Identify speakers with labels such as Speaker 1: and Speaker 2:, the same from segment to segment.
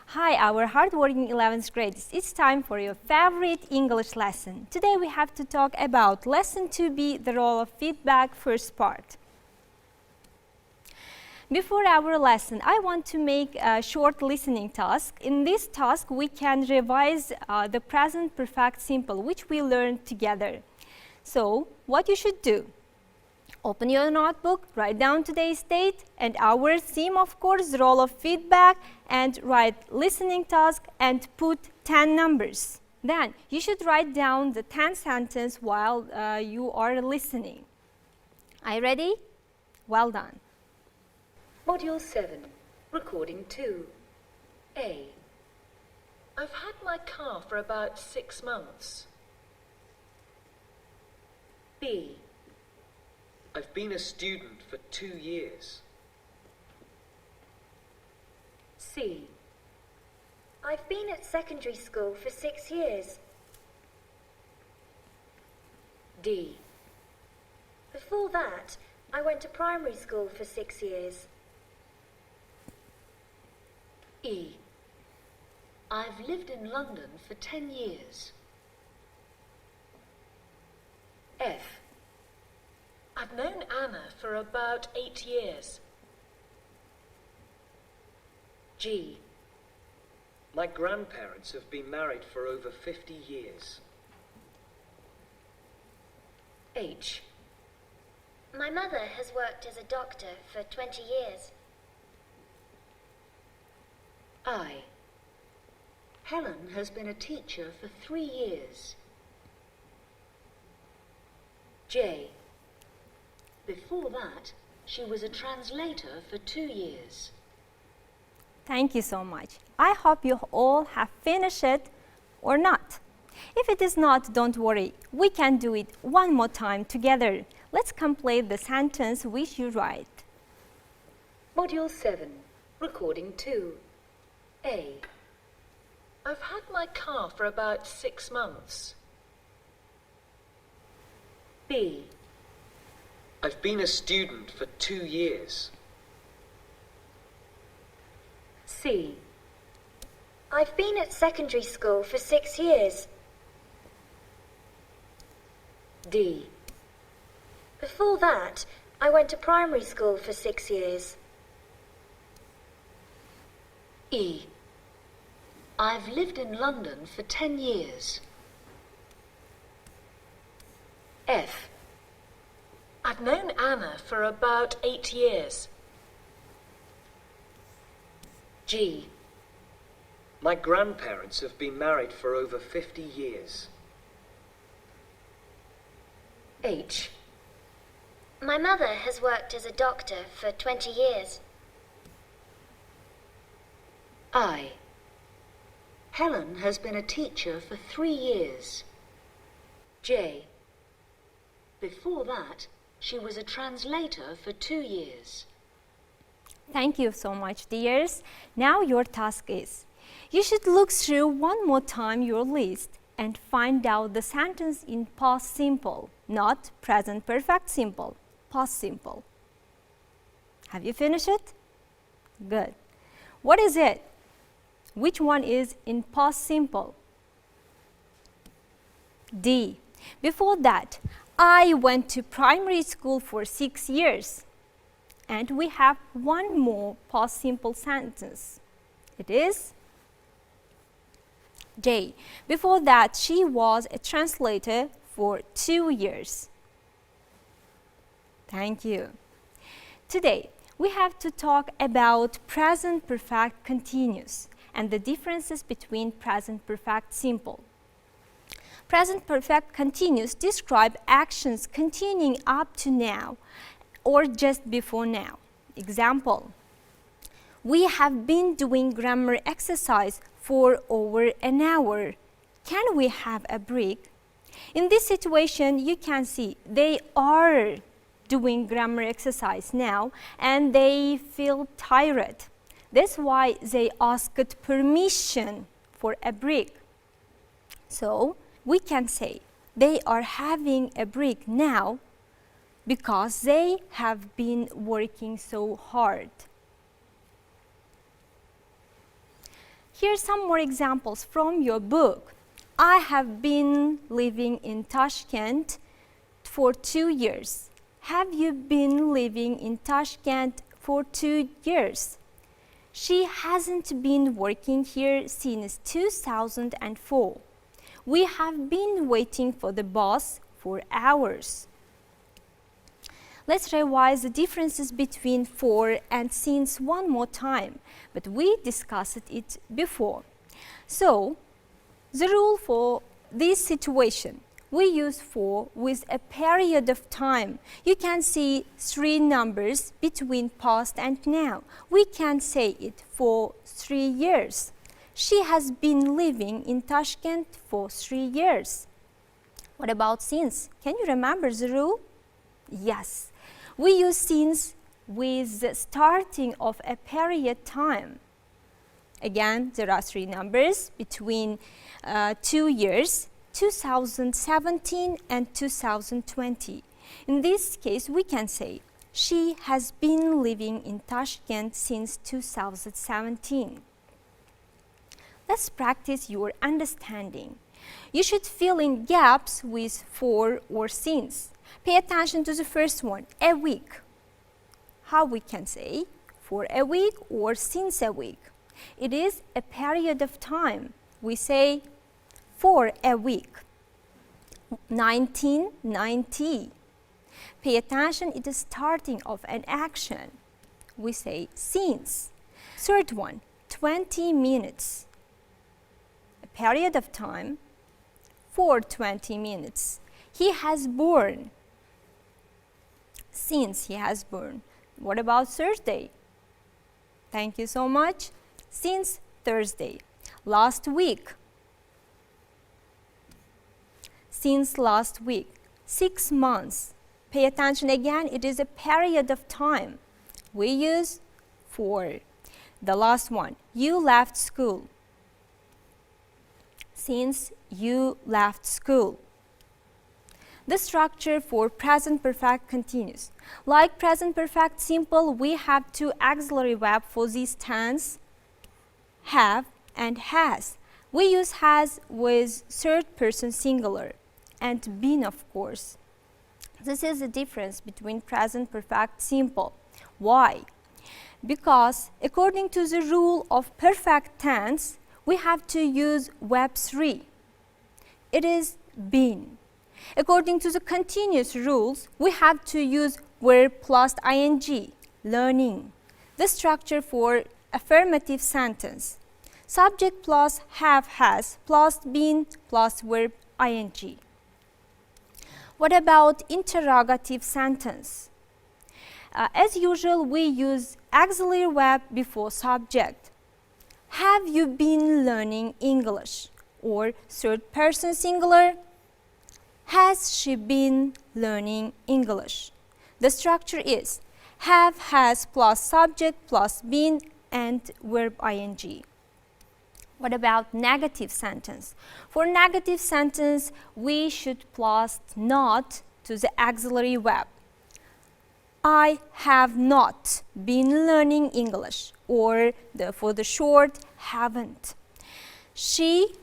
Speaker 1: Hi, our hardworking 11th graders. It's time for your favorite English lesson. Today we have to talk about lesson 2B, the role of feedback, first part. Before our lesson, I want to make a short listening task. In this task, we can revise the present perfect simple, which we learned together. So, what you should do? Open your notebook, write down today's date and our theme, of course, the role of feedback, and write listening task and put 10 numbers. Then, you should write down the 10 sentence while you are listening. Are you ready? Well done.
Speaker 2: Module 7, Recording 2. A. I've had my car for about 6 months. B.
Speaker 3: I've been a student for 2 years.
Speaker 2: C.
Speaker 4: I've been at secondary school for 6 years.
Speaker 2: D.
Speaker 4: Before that, I went to primary school for 6 years.
Speaker 2: E. I've lived in London for 10 years. F. I've known Anna for about 8 years. G.
Speaker 3: My grandparents have been married for over 50 years.
Speaker 2: H.
Speaker 4: My mother has worked as a doctor for 20 years.
Speaker 2: I. Helen has been a teacher for 3 years. J. Before that, she was a translator for 2 years.
Speaker 1: Thank you so much. I hope you all have finished it or not. If it is not, don't worry. We can do it one more time together. Let's complete the sentence which you write.
Speaker 2: Module 7, Recording 2. A. I've had my car for about 6 months. B.
Speaker 3: I've been a student for 2 years.
Speaker 2: C.
Speaker 4: I've been at secondary school for 6 years.
Speaker 2: D.
Speaker 4: Before that, I went to primary school for 6 years.
Speaker 2: E. I've lived in London for 10 years. F. I've known Anna for about 8 years. G.
Speaker 3: My grandparents have been married for over 50 years.
Speaker 2: H.
Speaker 4: My mother has worked as a doctor for 20 years.
Speaker 2: I. Helen has been a teacher for 3 years. J. Before that, she was a translator for 2 years.
Speaker 1: Thank you so much, dears. Now your task is, you should look through one more time your list and find out the sentence in past simple, not present perfect simple, past simple. Have you finished it? Good. What is it? Which one is in past simple? D. Before that, I went to primary school for 6 years. And we have one more past simple sentence. It is J. Before that, she was a translator for 2 years. Thank you. Today, we have to talk about present perfect continuous and the differences between present perfect simple. Present perfect continuous describe actions continuing up to now or just before now. Example, we have been doing grammar exercise for over an hour. Can we have a break? In this situation, you can see they are doing grammar exercise now and they feel tired. That's why they asked permission for a break. So, we can say they are having a break now, because they have been working so hard. Here's some more examples from your book. I have been living in Tashkent for 2 years. Have you been living in Tashkent for 2 years? She hasn't been working here since 2004. We have been waiting for the bus for hours. Let's revise the differences between for and since one more time, but we discussed it before. So, the rule for this situation, we use for with a period of time. You can see 3 numbers between past and now. We can say it for 3 years. She has been living in Tashkent for 3 years. What about since? Can you remember the rule? Yes. We use since with the starting of a period time. Again, there are 3 numbers between 2 years, 2017 and 2020. In this case, we can say, she has been living in Tashkent since 2017. Let's practice your understanding. You should fill in gaps with for or since. Pay attention to the first one, a week. How we can say for a week or since a week. It is a period of time. We say for a week. 1990. Pay attention, it is starting of an action. We say since. Third one, 20 minutes. A period of time for 20 minutes. He has born. Since he has born. What about Thursday? Thank you so much. Since Thursday. Last week. Since last week. 6 months. Pay attention again, it is a period of time. We use for. The last one, you left school. Since you left school. The structure for present perfect continuous. Like present perfect simple, we have 2 auxiliary verbs for this tense, have and has. We use has with third person singular and been, of course. This is the difference between present perfect simple. Why? Because according to the rule of perfect tense, we have to use verb 3. It is been. According to the continuous rules, we have to use verb plus ing, learning. The structure for affirmative sentence. Subject plus have, has, plus been, plus verb ing. What about interrogative sentence? As usual, we use auxiliary verb before subject. Have you been learning English? Or third person singular. Has she been learning English? The structure is have, has, plus subject, plus been, and verb ing. What about negative sentence? For negative sentence, we should plus not to the auxiliary verb. I have not been learning English, or for the short, haven't. She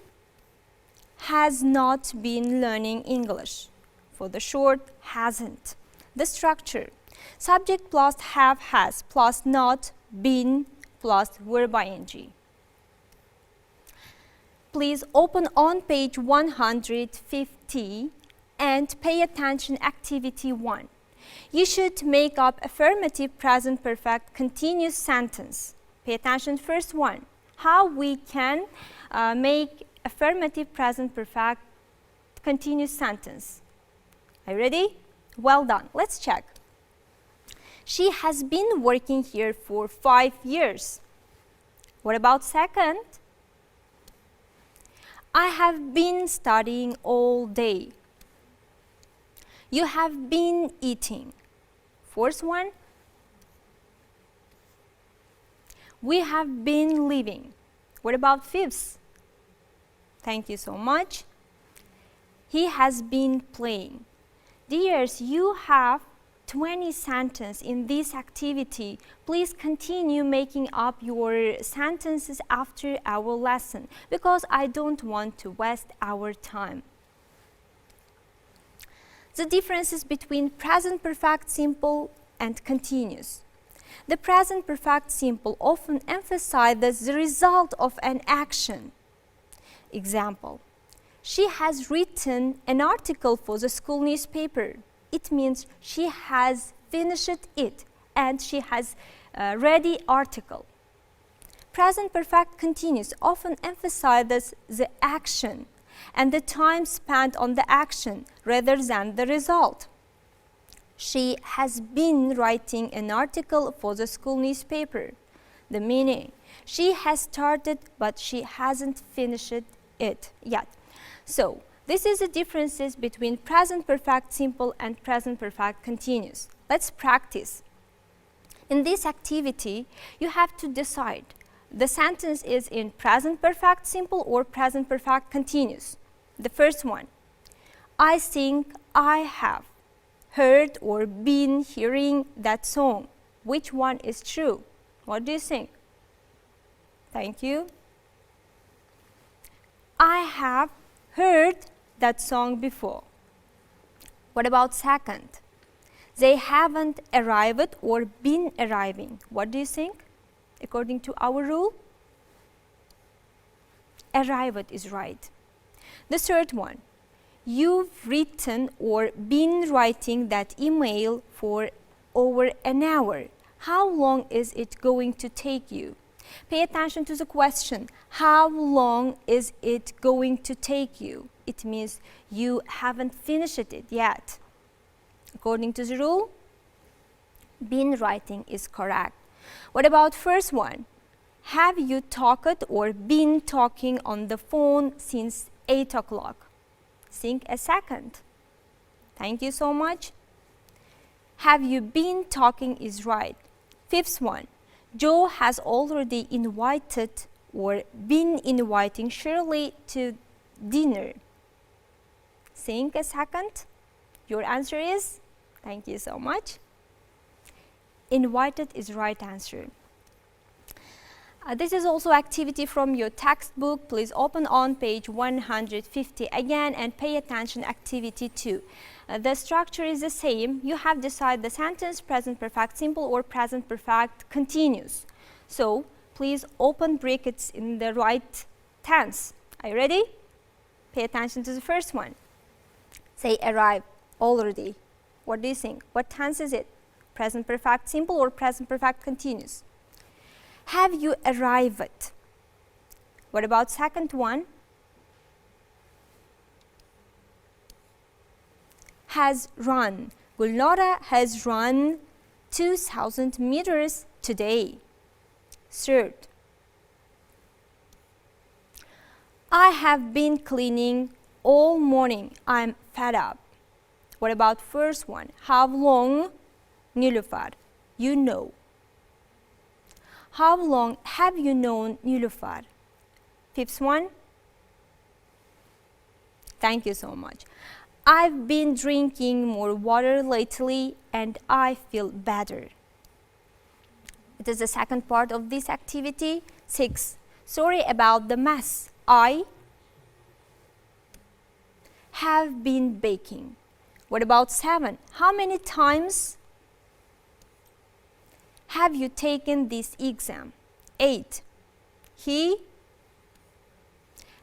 Speaker 1: has not been learning English. For the short, hasn't. The structure, subject plus have, has, plus not, been, plus verb ing. Please open on page 150 and pay attention activity 1. You should make up affirmative present perfect continuous sentence. Pay attention first one. How we can make affirmative present perfect continuous sentence. Are you ready? Well done. Let's check. She has been working here for 5 years. What about second? I have been studying all day. You have been eating. Fourth one. We have been living. What about fifth? Thank you so much. He has been playing. Dears, you have 20 sentences in this activity, please continue making up your sentences after our lesson because I don't want to waste our time. The differences between present perfect simple and continuous. The present perfect simple often emphasizes the result of an action. Example, she has written an article for the school newspaper. It means she has finished it and she has read the article. Present perfect continuous often emphasizes the action and the time spent on the action rather than the result. She has been writing an article for the school newspaper. The meaning, she has started but she hasn't finished it yet. So, this is the differences between present perfect simple and present perfect continuous. Let's practice. In this activity, you have to decide the sentence is in present perfect simple or present perfect continuous. The first one, I think I have heard or been hearing that song. Which one is true? What do you think? Thank you. I have heard that song before. What about second? They haven't arrived or been arriving. What do you think? According to our rule, arrived is right. The third one, you've written or been writing that email for over an hour. How long is it going to take you? Pay attention to the question, how long is it going to take you? It means you haven't finished it yet. According to the rule, been writing is correct. What about first one? Have you talked or been talking on the phone since 8 o'clock? Think a second. Thank you so much. Have you been talking is right. Fifth one, Joe has already invited or been inviting Shirley to dinner. Think a second. Your answer is? Thank you so much. Invited is right answer. This is also activity from your textbook. Please open on page 150 again and pay attention activity 2. The structure is the same. You have decided the sentence present perfect simple or present perfect continuous. So please open brackets in the right tense. Are you ready? Pay attention to the first one. Say arrived already. What do you think? What tense is it? Present perfect simple or present perfect continuous? Have you arrived? What about second one? Has run. Gulnara has run 2,000 meters today. Third, I have been cleaning all morning. I'm fed up. What about first one? How long? Nilüfer, you know. How long have you known Nilüfer? Fifth one. Thank you so much. I've been drinking more water lately and I feel better. It is the second part of this activity. 6. Sorry about the mess. I have been baking. What about 7? How many times have you taken this exam? 8. He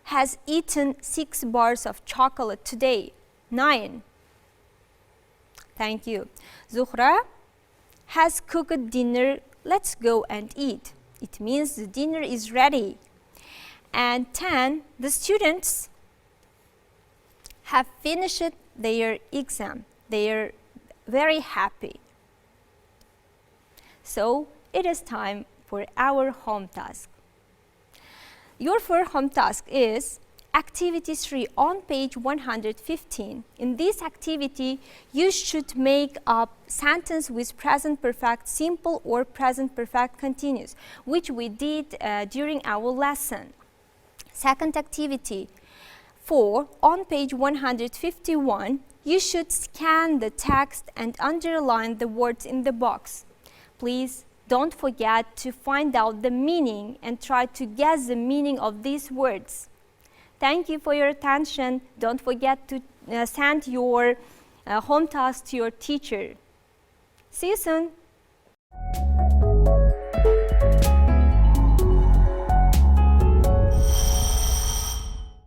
Speaker 1: has eaten 6 bars of chocolate today. 9. Thank you. Zuhra has cooked dinner. Let's go and eat. It means the dinner is ready. And 10. The students have finished their exam. They are very happy. So it is time for our home task. Your first home task is activity 3 on page 115. In this activity, you should make up sentence with present perfect simple or present perfect continuous, which we did during our lesson. Second activity 4 on page 151. You should scan the text and underline the words in the box. Please don't forget to find out the meaning and try to guess the meaning of these words. Thank you for your attention. Don't forget to send your home task to your teacher. See you soon.